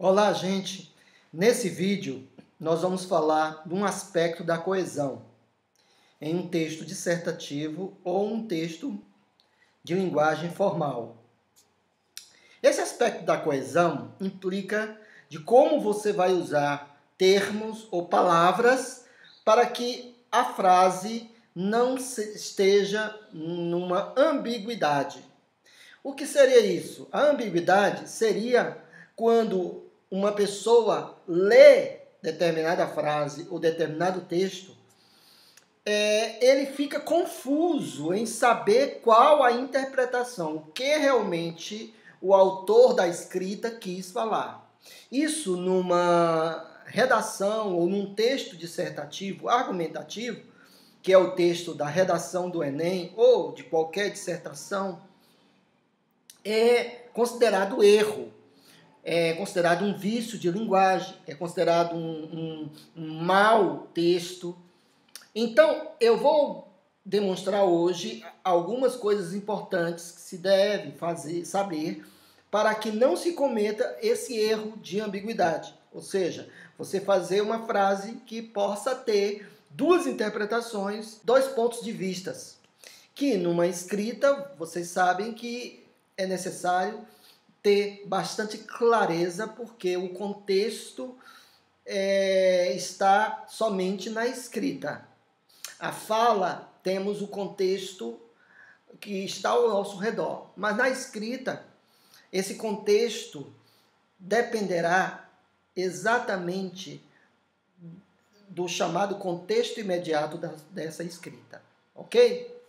Olá, gente! Nesse vídeo, nós vamos falar de um aspecto da coesão em um texto dissertativo ou um texto de linguagem formal. Esse aspecto da coesão implica de como você vai usar termos ou palavras para que a frase não esteja numa ambiguidade. O que seria isso? A ambiguidade seria quando uma pessoa lê determinada frase ou determinado texto, ele fica confuso em saber qual a interpretação, o que realmente o autor da escrita quis falar. Isso numa redação ou num texto dissertativo, argumentativo, que é o texto da redação do Enem ou de qualquer dissertação, é considerado erro, é considerado um vício de linguagem, é considerado um mau texto. Então, eu vou demonstrar hoje algumas coisas importantes que se deve saber para que não se cometa esse erro de ambiguidade. Ou seja, você fazer uma frase que possa ter duas interpretações, dois pontos de vistas. Que numa escrita, vocês sabem que é necessário ter bastante clareza, porque o contexto está somente na escrita. A fala, temos o contexto que está ao nosso redor. Mas na escrita, esse contexto dependerá exatamente do chamado contexto imediato dessa escrita. Ok?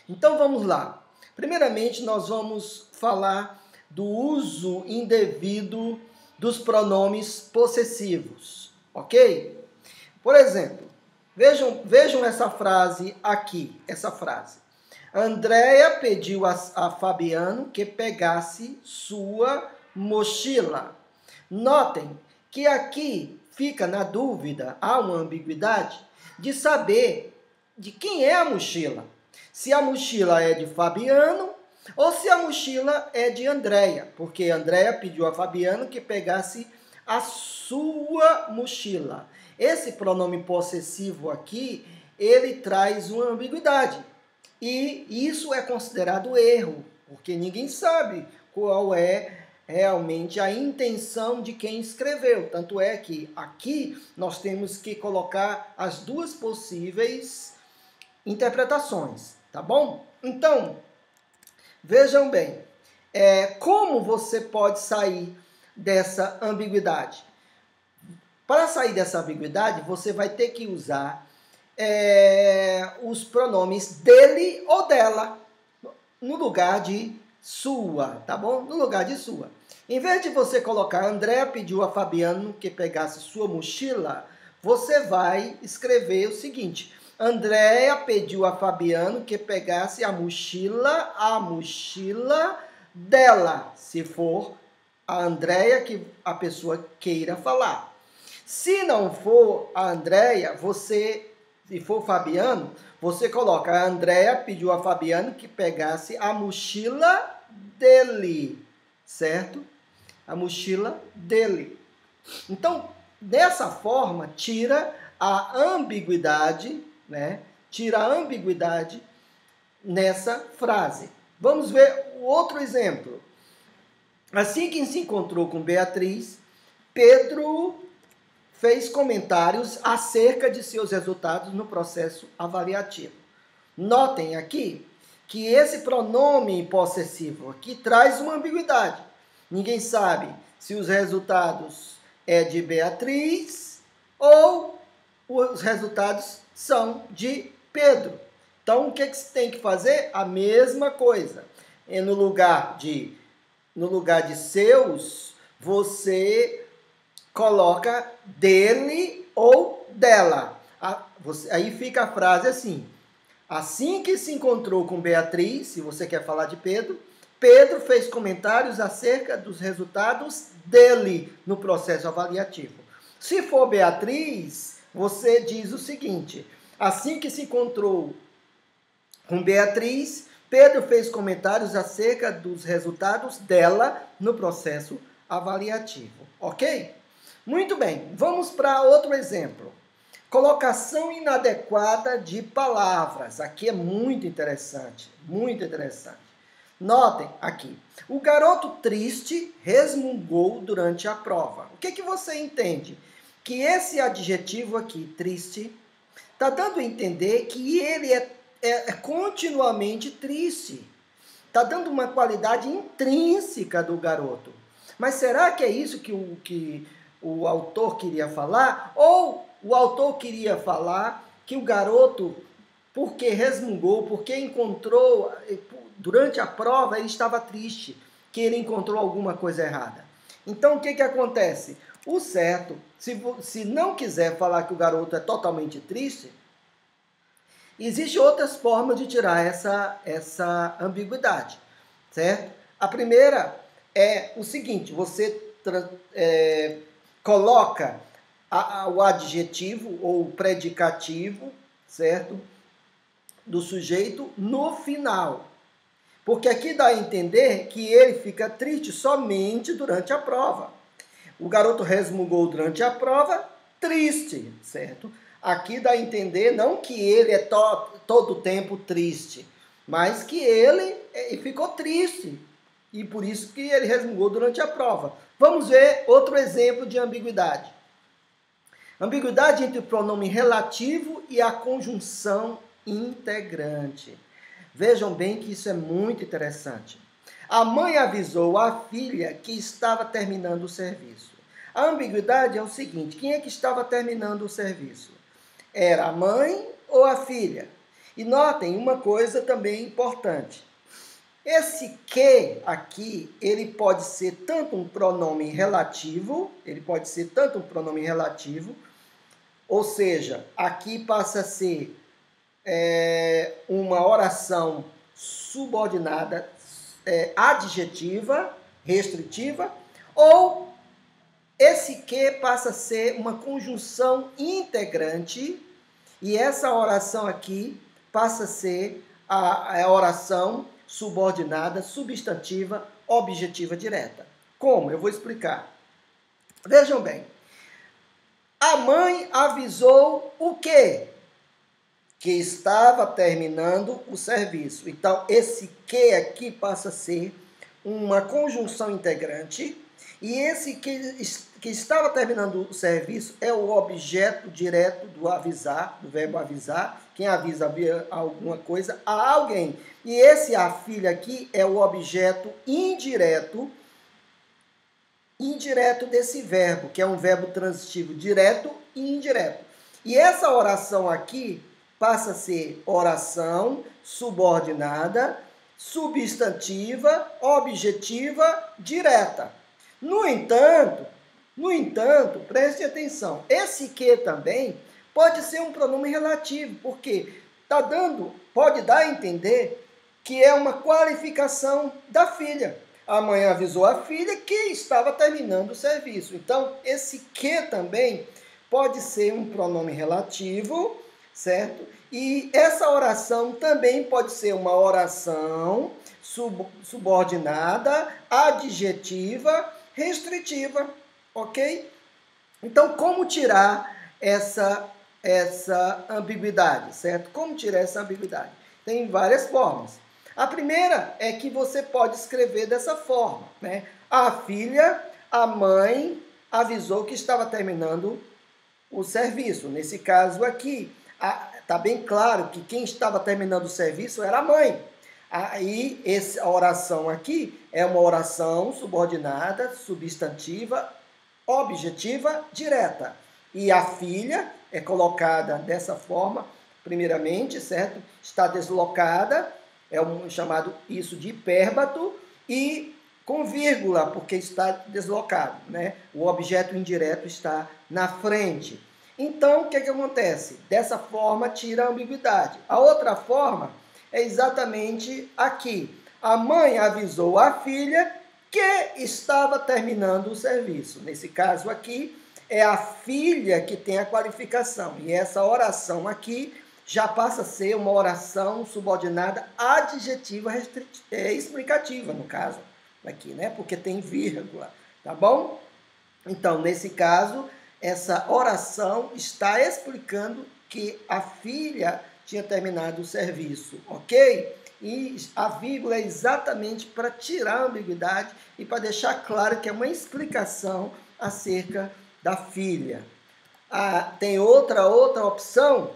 Então vamos lá. Primeiramente, nós vamos falar do uso indevido dos pronomes possessivos, ok? Por exemplo, vejam essa frase aqui, essa frase. Andréia pediu a Fabiano que pegasse sua mochila. Notem que aqui fica na dúvida, há uma ambiguidade, de saber de quem é a mochila. Se a mochila é de Fabiano ou se a mochila é de Andréia, porque Andréia pediu a Fabiano que pegasse a sua mochila. Esse pronome possessivo aqui, ele traz uma ambiguidade. E isso é considerado erro, porque ninguém sabe qual é realmente a intenção de quem escreveu. Tanto é que aqui nós temos que colocar as duas possíveis interpretações, tá bom? Então, vejam bem, como você pode sair dessa ambiguidade? Para sair dessa ambiguidade, você vai ter que usar os pronomes dele ou dela no lugar de sua, tá bom? No lugar de sua. Em vez de você colocar André pediu a Fabiano que pegasse sua mochila, você vai escrever o seguinte: Andréia pediu a Fabiano que pegasse a mochila dela, se for a Andréia que a pessoa queira falar. Se não for a Andréia, se for Fabiano, você coloca a Andréia pediu a Fabiano que pegasse a mochila dele, certo? A mochila dele. Então, dessa forma, tira a ambiguidade, né? Tira a ambiguidade nessa frase. Vamos ver o outro exemplo. Assim que se encontrou com Beatriz, Pedro fez comentários acerca de seus resultados no processo avaliativo. Notem aqui que esse pronome possessivo aqui traz uma ambiguidade. Ninguém sabe se os resultados é de Beatriz ou os resultados são de Pedro. Então, o que você tem que fazer? A mesma coisa. No lugar de seus, você coloca dele ou dela. Aí fica a frase assim. Assim que se encontrou com Beatriz, se você quer falar de Pedro, Pedro fez comentários acerca dos resultados dele no processo avaliativo. Se for Beatriz, você diz o seguinte: assim que se encontrou com Beatriz, Pedro fez comentários acerca dos resultados dela no processo avaliativo, ok? Muito bem, vamos para outro exemplo. Colocação inadequada de palavras. Aqui é muito interessante, muito interessante. Notem aqui, o garoto triste resmungou durante a prova. O que você entende? Que esse adjetivo aqui, triste, está dando a entender que ele é continuamente triste. Está dando uma qualidade intrínseca do garoto. Mas será que é isso que o autor queria falar? Ou o autor queria falar que o garoto, porque resmungou, porque encontrou, durante a prova, ele estava triste, que ele encontrou alguma coisa errada. Então, o que acontece? O certo, se não quiser falar que o garoto é totalmente triste, existem outras formas de tirar essa ambiguidade, certo? A primeira é o seguinte, você coloca o adjetivo ou o predicativo, certo? Do sujeito no final. Porque aqui dá a entender que ele fica triste somente durante a prova. O garoto resmungou durante a prova, triste, certo? Aqui dá a entender não que ele é todo o tempo triste, mas que ele ficou triste. E por isso que ele resmungou durante a prova. Vamos ver outro exemplo de ambiguidade. Ambiguidade entre o pronome relativo e a conjunção integrante. Vejam bem que isso é muito interessante. A mãe avisou a filha que estava terminando o serviço. A ambiguidade é o seguinte, quem é que estava terminando o serviço? Era a mãe ou a filha? E notem uma coisa também importante. Esse que aqui, ele pode ser tanto um pronome relativo, ou seja, aqui passa a ser uma oração subordinada, adjetiva, restritiva, ou esse que passa a ser uma conjunção integrante, e essa oração aqui passa a ser a oração subordinada, substantiva, objetiva direta. Como? Eu vou explicar. Vejam bem. A mãe avisou o quê? Que estava terminando o serviço. Então, esse que aqui passa a ser uma conjunção integrante, e esse que estava terminando o serviço é o objeto direto do avisar, do verbo avisar. Quem avisa alguma coisa a alguém. E esse a filha aqui é o objeto indireto desse verbo, que é um verbo transitivo direto e indireto. E essa oração aqui passa a ser oração subordinada, substantiva, objetiva, direta. No entanto, preste atenção, esse que também pode ser um pronome relativo, porque pode dar a entender que é uma qualificação da filha. A mãe avisou a filha que estava terminando o serviço. Então, esse que também pode ser um pronome relativo, certo? E essa oração também pode ser uma oração subordinada, adjetiva, restritiva, ok? Então, como tirar essa ambiguidade, certo? Como tirar essa ambiguidade? Tem várias formas. A primeira é que você pode escrever dessa forma, né? A mãe avisou que estava terminando o serviço. Nesse caso aqui, está bem claro que quem estava terminando o serviço era a mãe. Aí, a oração aqui é uma oração subordinada, substantiva, objetiva, direta. E a filha é colocada dessa forma, primeiramente, certo? Está deslocada, chamado isso de hipérbato, e com vírgula, porque está deslocado, né? O objeto indireto está na frente. Então, o que acontece? Dessa forma, tira a ambiguidade. A outra forma é exatamente aqui. A mãe avisou a filha que estava terminando o serviço. Nesse caso aqui, é a filha que tem a qualificação. E essa oração aqui já passa a ser uma oração subordinada adjetiva explicativa, no caso aqui, né? Porque tem vírgula. tá bom? Então, nesse caso, essa oração está explicando que a filha tinha terminado o serviço, ok? E a vírgula é exatamente para tirar a ambiguidade e para deixar claro que é uma explicação acerca da filha. Tem outra opção,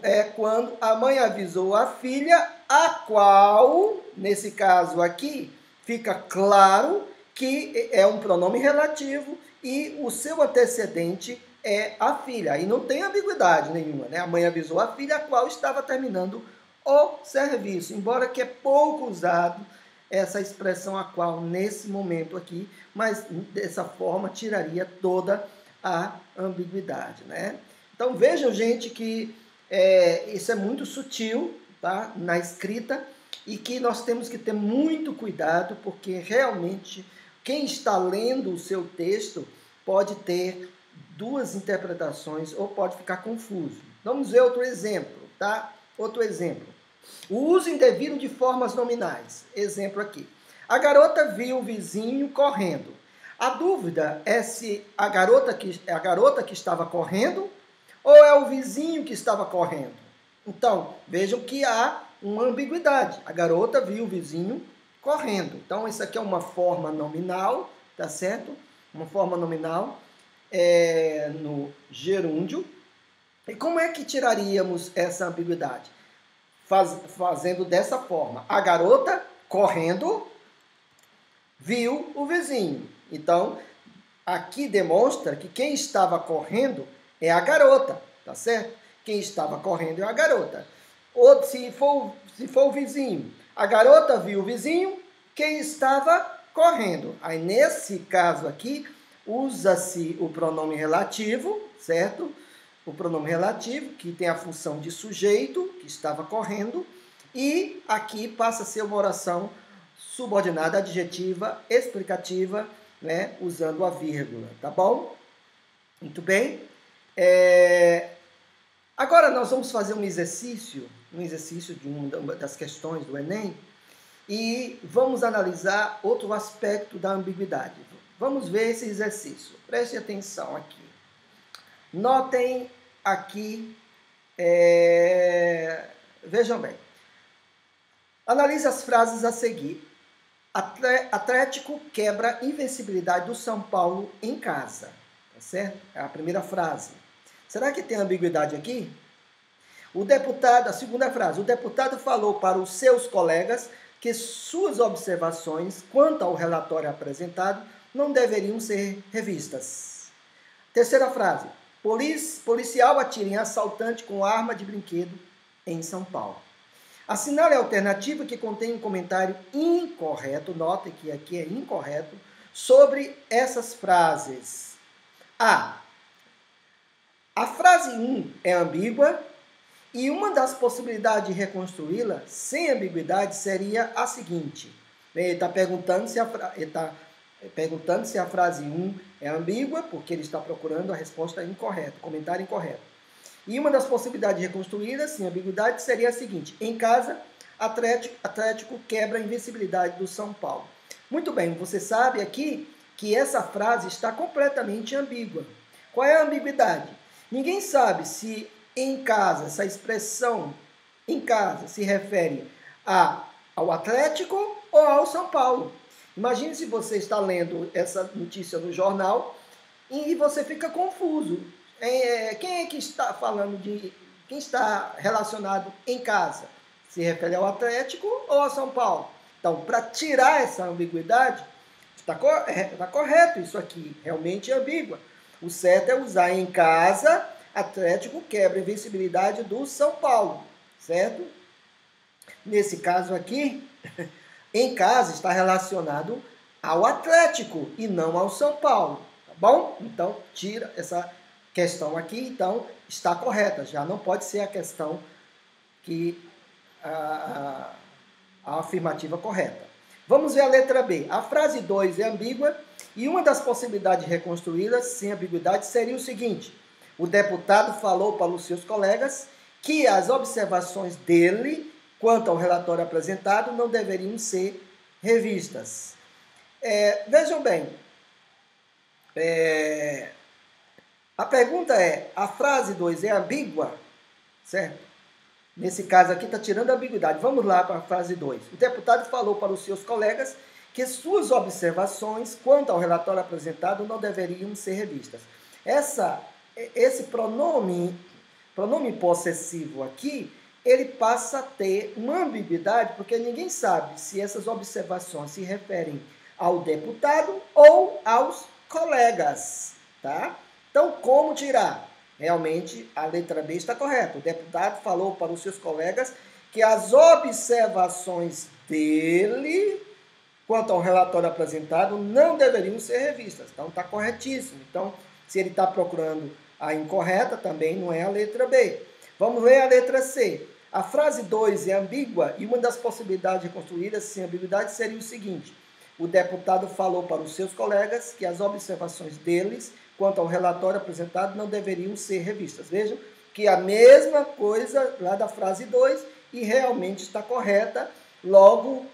é quando a mãe avisou a filha, a qual, nesse caso aqui, fica claro que é um pronome relativo e o seu antecedente é a filha. Aí não tem ambiguidade nenhuma, né? A mãe avisou a filha, a qual estava terminando o serviço, embora que é pouco usado essa expressão a qual nesse momento aqui, mas dessa forma tiraria toda a ambiguidade, né? Então vejam, gente, que isso é muito sutil, tá? Na escrita, e que nós temos que ter muito cuidado, porque realmente quem está lendo o seu texto pode ter duas interpretações ou pode ficar confuso. Vamos ver outro exemplo, tá? Outro exemplo. O uso indevido de formas nominais. Exemplo aqui. A garota viu o vizinho correndo. A dúvida é se a garota que estava correndo ou é o vizinho que estava correndo. Então, vejam que há uma ambiguidade. A garota viu o vizinho correndo. Então, isso aqui é uma forma nominal, tá certo? Uma forma nominal no gerúndio. E como é que tiraríamos essa ambiguidade? Fazendo dessa forma. A garota correndo viu o vizinho. Então, aqui demonstra que quem estava correndo é a garota, tá certo? Quem estava correndo é a garota. Ou se for o vizinho, a garota viu o vizinho, quem estava correndo. Aí, nesse caso aqui, usa-se o pronome relativo, certo? O pronome relativo, que tem a função de sujeito, que estava correndo, e aqui passa a ser uma oração subordinada adjetiva, explicativa, né, usando a vírgula, tá bom? Muito bem. Agora nós vamos fazer um exercício de uma das questões do Enem, e vamos analisar outro aspecto da ambiguidade. Vamos ver esse exercício. Preste atenção aqui. Notem aqui, vejam bem. Analise as frases a seguir. Atlético quebra invencibilidade do São Paulo em casa. Tá certo? É a primeira frase. Será que tem ambiguidade aqui? A segunda frase. O deputado falou para os seus colegas que suas observações quanto ao relatório apresentado não deveriam ser revistas. Terceira frase. Policial atira em assaltante com arma de brinquedo em São Paulo. Assinale a alternativa que contém um comentário incorreto, notem que aqui é incorreto, sobre essas frases. A frase 1 é ambígua e uma das possibilidades de reconstruí-la sem ambiguidade seria a seguinte. Ele está perguntando se a frase 1 é ambígua, porque ele está procurando a resposta incorreta, o comentário incorreto. E uma das possibilidades de reconstruí-la sem ambiguidade seria a seguinte. Em casa, Atlético quebra a invencibilidade do São Paulo. Muito bem, você sabe aqui que essa frase está completamente ambígua. Qual é a ambiguidade? Ninguém sabe se em casa, essa expressão em casa se refere ao Atlético ou ao São Paulo. Imagine se você está lendo essa notícia no jornal e você fica confuso. Quem é que está falando quem está relacionado em casa? Se refere ao Atlético ou ao São Paulo? Então, para tirar essa ambiguidade, está correto isso aqui, realmente é ambígua. O certo é usar em casa, Atlético quebra a invencibilidade do São Paulo, certo? Nesse caso aqui, em casa está relacionado ao Atlético e não ao São Paulo, tá bom? Então, tira essa questão aqui, então está correta, já não pode ser a questão que a afirmativa correta. Vamos ver a letra B. A frase 2 é ambígua e uma das possibilidades de reconstruí-la sem ambiguidade seria o seguinte: o deputado falou para os seus colegas que as observações dele quanto ao relatório apresentado não deveriam ser revistas. Vejam bem, A pergunta é, a frase 2 é ambígua? Certo? Nesse caso aqui está tirando a ambiguidade. Vamos lá para a frase 2. O deputado falou para os seus colegas que suas observações quanto ao relatório apresentado não deveriam ser revistas. Esse pronome possessivo aqui, ele passa a ter uma ambiguidade, porque ninguém sabe se essas observações se referem ao deputado ou aos colegas, tá? Então, como tirar? Realmente, a letra B está correta. O deputado falou para os seus colegas que as observações dele, quanto ao relatório apresentado, não deveriam ser revistas. Então, está corretíssimo. Então, se ele está procurando a incorreta, também não é a letra B. Vamos ler a letra C. A frase 2 é ambígua e uma das possibilidades reconstruídas sem ambiguidade seria o seguinte: o deputado falou para os seus colegas que as observações deles quanto ao relatório apresentado não deveriam ser revistas. Vejam que a mesma coisa lá da frase 2 e realmente está correta, logo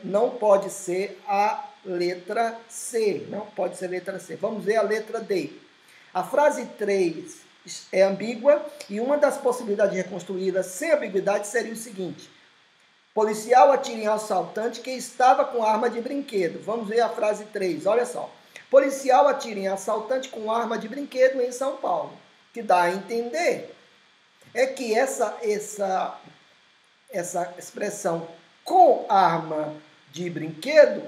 não pode ser a letra C, não pode ser a letra C. Vamos ver a letra D. A frase 3 é ambígua e uma das possibilidades reconstruídas sem ambiguidade seria o seguinte: policial atira em assaltante que estava com arma de brinquedo. Vamos ver a frase 3, olha só. Policial atira em assaltante com arma de brinquedo em São Paulo. O que dá a entender é que essa expressão com arma de brinquedo,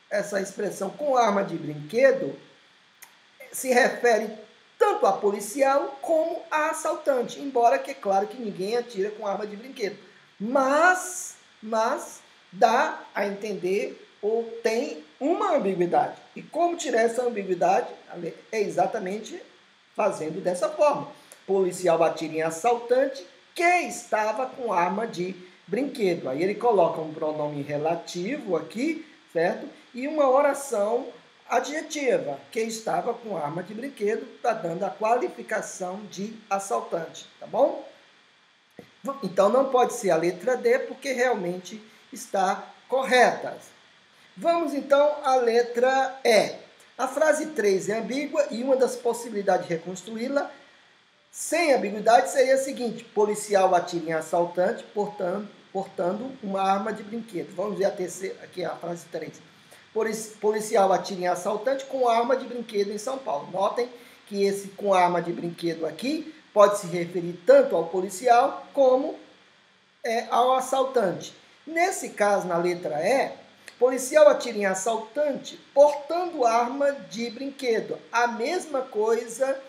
essa expressão com arma de brinquedo se refere tanto a policial como a assaltante, embora que é claro que ninguém atira com arma de brinquedo. Mas dá a entender ou tem uma ambiguidade. E como tirar essa ambiguidade? É exatamente fazendo dessa forma. Policial atira em assaltante que estava com arma de brinquedo. Aí ele coloca um pronome relativo aqui, certo? E uma oração adjetiva, que estava com arma de brinquedo, está dando a qualificação de assaltante, tá bom? Então não pode ser a letra D, porque realmente está correta. Vamos então à letra E. A frase 3 é ambígua e uma das possibilidades de reconstruí-la sem ambiguidade seria a seguinte: policial atira em assaltante portando uma arma de brinquedo. Vamos ver a terceira, aqui a frase 3. Policial atira em assaltante com arma de brinquedo em São Paulo. Notem que esse com arma de brinquedo aqui pode se referir tanto ao policial como ao assaltante. Nesse caso, na letra E, policial atira em assaltante portando arma de brinquedo. A mesma coisa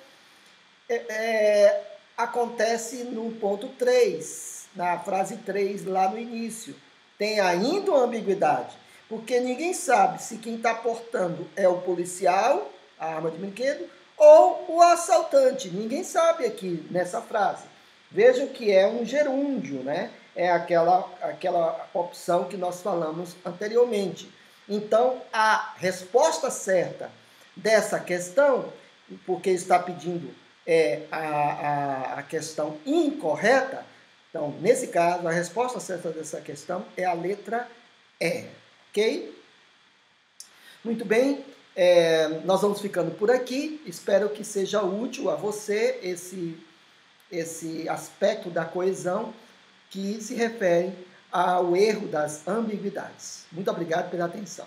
acontece no ponto 3, na frase 3, lá no início. Tem ainda uma ambiguidade, porque ninguém sabe se quem está portando é o policial, a arma de brinquedo, ou o assaltante. Ninguém sabe aqui nessa frase. Vejam que é um gerúndio, né? É aquela opção que nós falamos anteriormente. Então, a resposta certa dessa questão, porque está pedindo a questão incorreta, então, nesse caso, a resposta certa dessa questão é a letra E, ok? Muito bem, nós vamos ficando por aqui. Espero que seja útil a você esse aspecto da coesão que se refere ao erro das ambiguidades. Muito obrigado pela atenção.